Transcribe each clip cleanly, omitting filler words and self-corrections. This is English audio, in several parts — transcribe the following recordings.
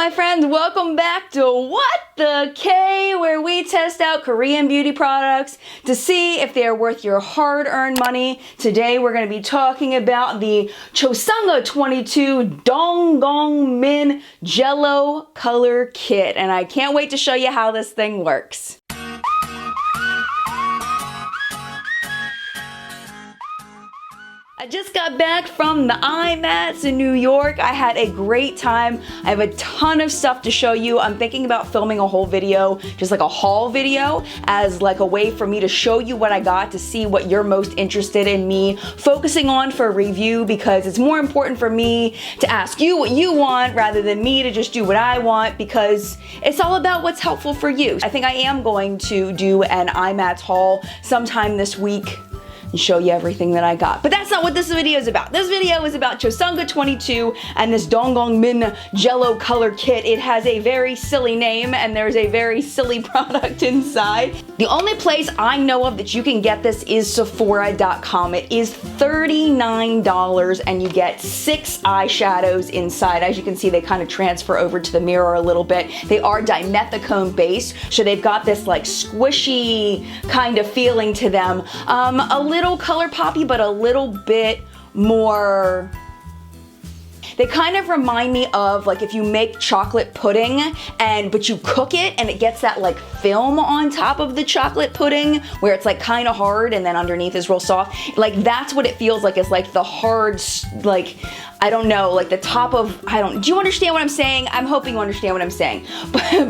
my friends, welcome back to What the K, where we test out Korean beauty products to see if they are worth your hard-earned money. Today we're going to be talking about the Chosungah 22 Gong Minn JELLO Color Kit, and I can't wait to show you how this thing works. I just got back from the eye mats in New York. I had a great time. I have a ton of stuff to show you. I'm thinking about filming a whole video, just like a haul video, as like a way for me to show you what I got, to see what you're most interested in me focusing on for a review, because it's more important for me to ask you what you want rather than me to just do what I want, because it's all about what's helpful for you. I think I am going to do an eye mats haul sometime this week and show you everything that I got. But that's not what this video is about. This video is about Chosungah 22 and this Gong Minn JELLO Color Kit. It has a very silly name and there's a very silly product inside. The only place I know of that you can get this is Sephora.com. It is $39 and you get 6 eyeshadows inside. As you can see, they kind of transfer over to the mirror a little bit. They are dimethicone based, so they've got this like squishy kind of feeling to them. A little color poppy, but a little bit more. They kind of remind me of like if you make chocolate pudding but you cook it and it gets that like film on top of the chocolate pudding where it's like kind of hard and then underneath is real soft. Like that's what it feels like. It's like the hard, like, I don't know, like the top of, do you understand what I'm saying? I'm hoping you understand what I'm saying.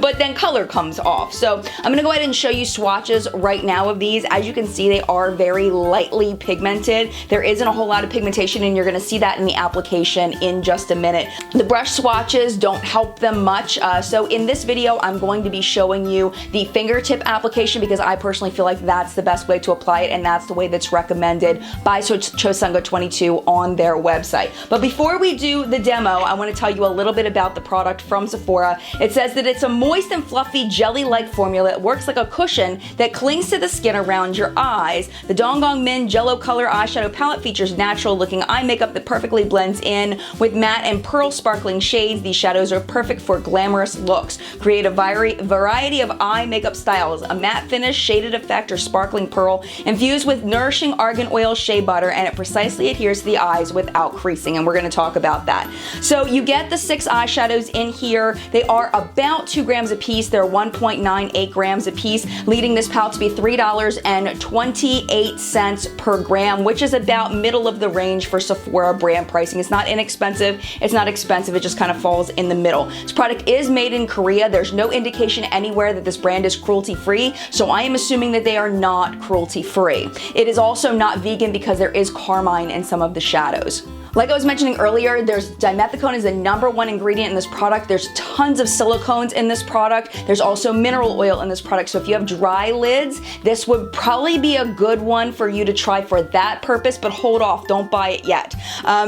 But then color comes off. So I'm gonna go ahead and show you swatches right now of these. As you can see, they are very lightly pigmented. There isn't a whole lot of pigmentation and you're gonna see that in the application in just a minute. The brush swatches don't help them much. So in this video, I'm going to be showing you the fingertip application because I personally feel like that's the best way to apply it and that's the way that's recommended by Chosungah 22 on their website. But before we do the demo, I want to tell you a little bit about the product from Sephora. It says that it's a moist and fluffy jelly-like formula. It works like a cushion that clings to the skin around your eyes. The Gong Minn JELLO Color Eyeshadow Palette features natural-looking eye makeup that perfectly blends in with matte and pearl sparkling shades. These shadows are perfect for glamorous looks. Create a variety of eye makeup styles. A matte finish, shaded effect, or sparkling pearl, infused with nourishing argan oil shea butter, and it precisely adheres to the eyes without creasing, and we're going to talk about that. So you get the 6 eyeshadows in here. They are about 2 grams a piece. They're 1.98 grams a piece, leading this palette to be $3.28 per gram, which is about middle of the range for Sephora brand pricing. It's not inexpensive, it's not expensive, it just kind of falls in the middle. This product is made in Korea. There's no indication anywhere that this brand is cruelty-free, so I am assuming that they are not cruelty-free. It is also not vegan because there is carmine in some of the shadows. Like I was mentioning earlier, dimethicone is the #1 ingredient in this product. There's tons of silicones in this product. There's also mineral oil in this product. So if you have dry lids, this would probably be a good one for you to try for that purpose, but hold off, don't buy it yet.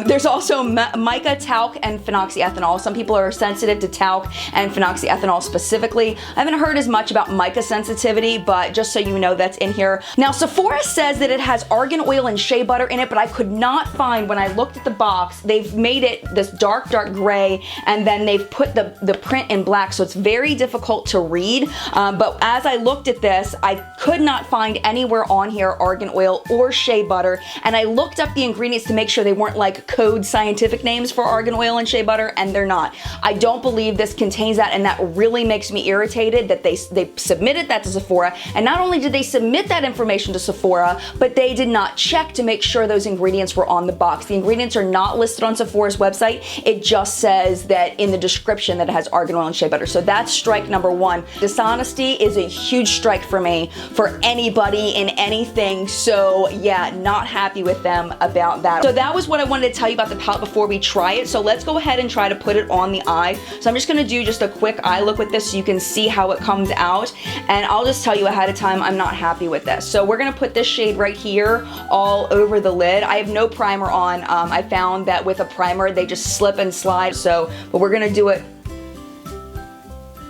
There's also mica, talc, and phenoxyethanol. Some people are sensitive to talc and phenoxyethanol specifically. I haven't heard as much about mica sensitivity, but just so you know, that's in here. Now, Sephora says that it has argan oil and shea butter in it, but I could not find, when I looked at the box, they've made it this dark gray, and then they've put the print in black, so it's very difficult to read. But as I looked at this, I could not find anywhere on here argan oil or shea butter, and I looked up the ingredients to make sure they weren't like code scientific names for argan oil and shea butter, and they're not. I don't believe this contains that, and that really makes me irritated that they submitted that to Sephora, and not only did they submit that information to Sephora, but they did not check to make sure those ingredients were on the box. The ingredients are not listed on Sephora's website. It just says that in the description that it has argan oil and shea butter. So that's strike #1. Dishonesty is a huge strike for me, for anybody in anything. So yeah, not happy with them about that. So that was what I wanted to tell you about the palette before we try it. So let's go ahead and try to put it on the eye. So I'm just gonna do just a quick eye look with this so you can see how it comes out. And I'll just tell you ahead of time, I'm not happy with this. So we're gonna put this shade right here all over the lid. I have no primer on. I found that with a primer they just slip and slide, but we're gonna do it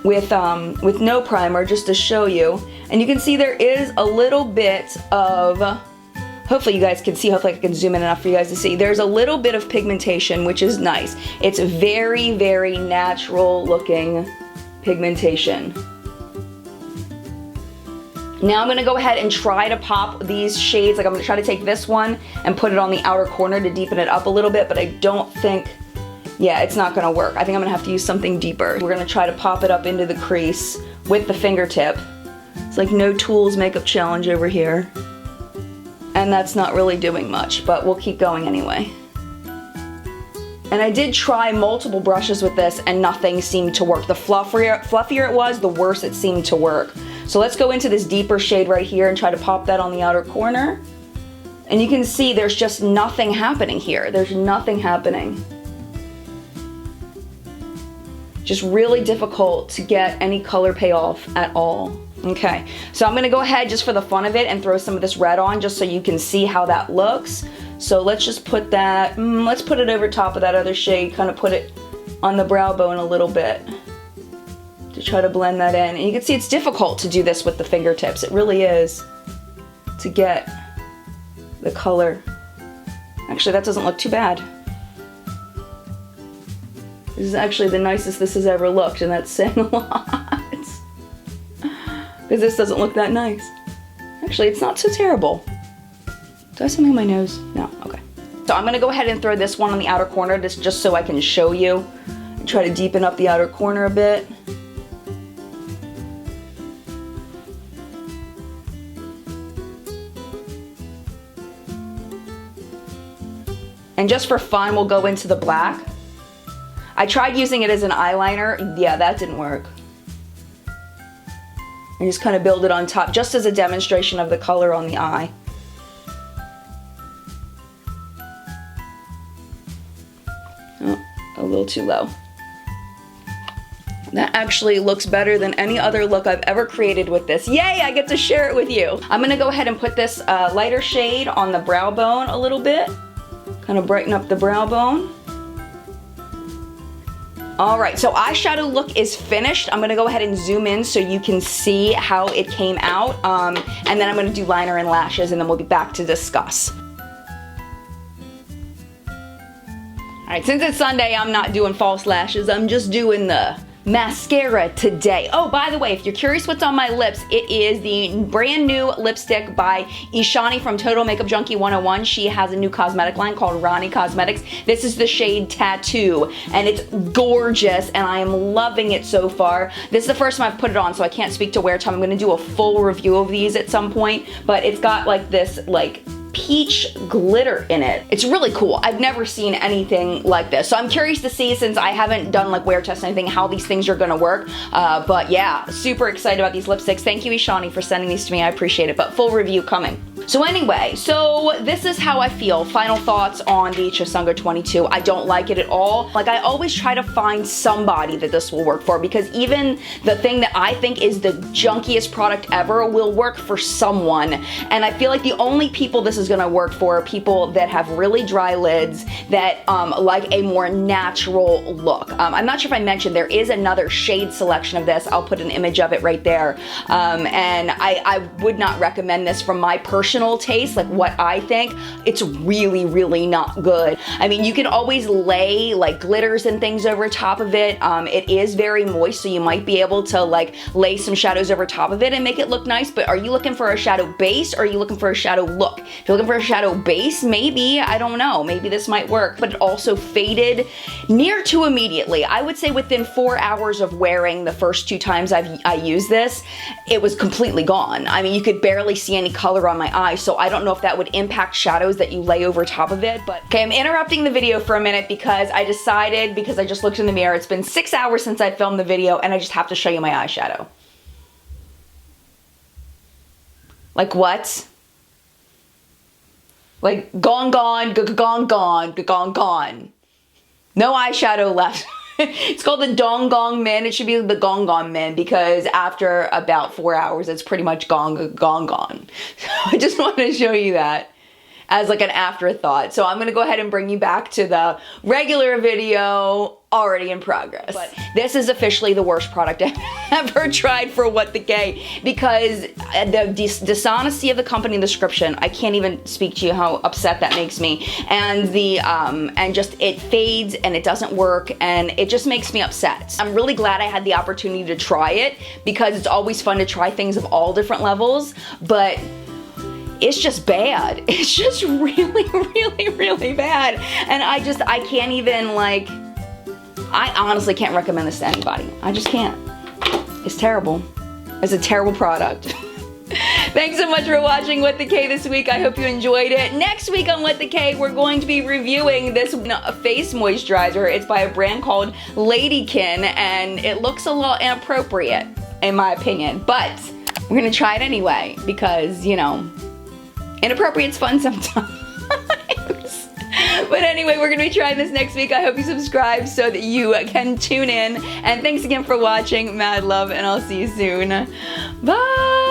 with no primer just to show you. And you can see there is a little bit of Hopefully you guys can see, hopefully I can zoom in enough for you guys to see. There's a little bit of pigmentation, which is nice. It's very, very natural looking pigmentation. Now I'm gonna go ahead and try to pop these shades. Like I'm gonna try to take this one and put it on the outer corner to deepen it up a little bit, but I don't think, yeah, it's not gonna work. I think I'm gonna have to use something deeper. We're gonna try to pop it up into the crease with the fingertip. It's like no tools makeup challenge over here. And that's not really doing much, but we'll keep going anyway. And I did try multiple brushes with this and nothing seemed to work. The fluffier it was, the worse it seemed to work. So let's go into this deeper shade right here and try to pop that on the outer corner. And you can see there's just nothing happening here. There's nothing happening. Just really difficult to get any color payoff at all. Okay, so I'm gonna go ahead just for the fun of it and throw some of this red on just so you can see how that looks. So let's just put that, let's put it over top of that other shade, kind of put it on the brow bone a little bit to try to blend that in. And you can see it's difficult to do this with the fingertips. It really is, to get the color. Actually, that doesn't look too bad. This is actually the nicest this has ever looked, and that's saying a lot. Because this doesn't look that nice. Actually, it's not so terrible. Do I have something on my nose? No, okay. So I'm gonna go ahead and throw this one on the outer corner just so I can show you. And try to deepen up the outer corner a bit. And just for fun, we'll go into the black. I tried using it as an eyeliner. Yeah, that didn't work. And just kind of build it on top, just as a demonstration of the color on the eye. Oh, a little too low. That actually looks better than any other look I've ever created with this. Yay, I get to share it with you. I'm gonna go ahead and put this lighter shade on the brow bone a little bit. Kind of brighten up the brow bone. All right, so eyeshadow look is finished. I'm gonna go ahead and zoom in so you can see how it came out. And then I'm gonna do liner and lashes and then we'll be back to discuss. All right, since it's Sunday, I'm not doing false lashes. I'm just doing the mascara today. Oh, by the way, if you're curious what's on my lips, it is the brand new lipstick by Ishani from Total Makeup Junkie 101. She has a new cosmetic line called Rani Cosmetics. This is the shade Tattoo, and it's gorgeous, and I am loving it so far. This is the first time I've put it on, so I can't speak to wear time. I'm gonna do a full review of these at some point, but it's got like this, like, peach glitter in it. It's really cool. I've never seen anything like this. So I'm curious to see, since I haven't done like wear tests or anything, how these things are gonna work. But yeah, super excited about these lipsticks. Thank you, Ishani, for sending these to me. I appreciate it, but full review coming. So anyway, so this is how I feel. Final thoughts on the Chosungah 22. I don't like it at all. Like, I always try to find somebody that this will work for, because even the thing that I think is the junkiest product ever will work for someone. And I feel like the only people this is gonna work for are people that have really dry lids, that like a more natural look. I'm not sure if I mentioned, there is another shade selection of this. I'll put an image of it right there. And I would not recommend this from my personal taste, like what I think. It's really, really not good. I mean, you can always lay like glitters and things over top of it. It is very moist, so you might be able to like lay some shadows over top of it and make it look nice, but are you looking for a shadow base, or are you looking for a shadow look? If you're looking for a shadow base, maybe, I don't know, maybe this might work. But it also faded near to immediately. I would say within 4 hours of wearing the first 2 times I used this, it was completely gone. I mean, you could barely see any color on my eye, so I don't know if that would impact shadows that you lay over top of it. But okay, I'm interrupting the video for a minute because I decided, because I just looked in the mirror, it's been 6 hours since I filmed the video, and I just have to show you my eyeshadow. Like what? Like gone, gone, gone, gone, gone, gone. No eyeshadow left. It's called the Gong Minn. It should be the Gong Minn, because after about 4 hours, it's pretty much gone. So I just want to show you that as like an afterthought. So I'm gonna go ahead and bring you back to the regular video already in progress. But this is officially the worst product ever. ever tried for What the K, because the dishonesty of the company description, I can't even speak to you how upset that makes me, and the and just it fades and it doesn't work and it just makes me upset. I'm really glad I had the opportunity to try it, because it's always fun to try things of all different levels, but it's just bad. It's just really, really, really bad. And I can't even, like, I honestly can't recommend this to anybody. I just can't. It's terrible. It's a terrible product. Thanks so much for watching What the K this week. I hope you enjoyed it. Next week on What the K, we're going to be reviewing this face moisturizer. It's by a brand called Ladykin, and it looks a little inappropriate, in my opinion. But we're gonna try it anyway, because, you know, inappropriate's fun sometimes. But anyway, we're gonna be trying this next week. I hope you subscribe so that you can tune in. And thanks again for watching. Mad love, and I'll see you soon. Bye!